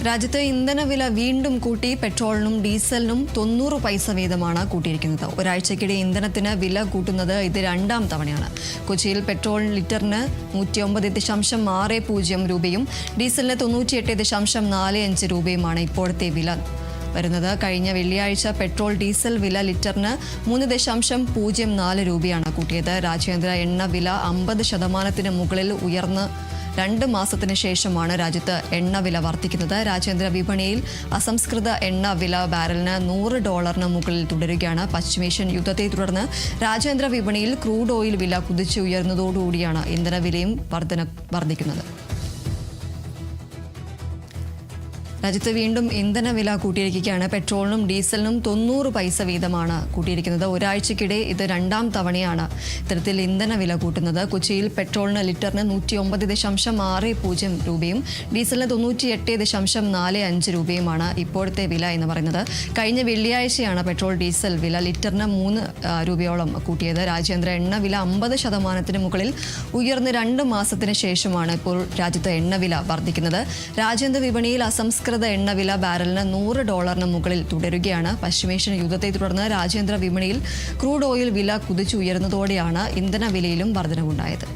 രാജ്യത്ത് ഇന്ധനവില വീണ്ടും കൂട്ടി. പെട്രോളിനും ഡീസലിനും 90 പൈസ വീതമാണ് കൂട്ടിയിരിക്കുന്നത്. ഒരാഴ്ചയ്ക്കിടെ ഇന്ധനത്തിന് വില കൂട്ടുന്നത് ഇത് രണ്ടാം തവണയാണ്. കൊച്ചിയിൽ പെട്രോൾ ലിറ്ററിന് 109.60 രൂപയും ഡീസലിന് 98.45 രൂപയുമാണ് ഇപ്പോഴത്തെ വില വരുന്നത്. കഴിഞ്ഞ വെള്ളിയാഴ്ച പെട്രോൾ ഡീസൽ വില ലിറ്ററിന് 3.04 രൂപയാണ് കൂട്ടിയത്. രാജ്യാന്തര എണ്ണ വില 50% മുകളിൽ ഉയർന്ന് 2 മാസത്തിന് ശേഷമാണ് രാജ്യത്ത് എണ്ണവില വർദ്ധിക്കുന്നത്. രാജ്യാന്തര വിപണിയിൽ അസംസ്കൃത എണ്ണ വില ബാരലിന് $100 മുകളിൽ തുടരുകയാണ്. പശ്ചിമേഷ്യൻ യുദ്ധത്തെ തുടർന്ന് രാജ്യാന്തര വിപണിയിൽ ക്രൂഡ് ഓയിൽ വില കുതിച്ചുയർന്നതോടുകൂടിയാണ് ഇന്ധനവിലയും വർദ്ധിക്കുന്നത്. രാജ്യത്ത് വീണ്ടും ഇന്ധനവില കൂട്ടിയിരിക്കുകയാണ്. പെട്രോളിനും ഡീസലിനും 90 പൈസ വീതമാണ് കൂട്ടിയിരിക്കുന്നത്. ഒരാഴ്ചയ്ക്കിടെ ഇത് രണ്ടാം തവണയാണ് ഇത്തരത്തിൽ ഇന്ധനവില കൂട്ടുന്നത്. കൊച്ചിയിൽ പെട്രോളിന് ലിറ്ററിന് 109.60 രൂപയും ഡീസലിന് 98.45 രൂപയുമാണ് ഇപ്പോഴത്തെ വില എന്ന് പറയുന്നത്. കഴിഞ്ഞ വെള്ളിയാഴ്ചയാണ് പെട്രോൾ ഡീസൽ വില ലിറ്ററിന് 3 രൂപയോളം കൂട്ടിയത്. രാജ്യാന്തര എണ്ണ വില 50% മുകളിൽ ഉയർന്ന് 2 മാസത്തിന് ശേഷമാണ് ഇപ്പോൾ രാജ്യത്ത് എണ്ണവില വർദ്ധിക്കുന്നത്. രാജ്യാന്തര വിപണിയിൽ അസംസ്കൃത എണ്ണവില ബാരലിന് $100 മുകളിൽ തുടരുകയാണ്. പശ്ചിമേഷ്യൻ യുദ്ധത്തെ തുടർന്ന് രാജ്യാന്തര വിപണിയിൽ ക്രൂഡ് ഓയിൽ വില കുതിച്ചുയർന്നതോടെയാണ് ഇന്ധനവിലയിലും വർധനവുണ്ടായത്.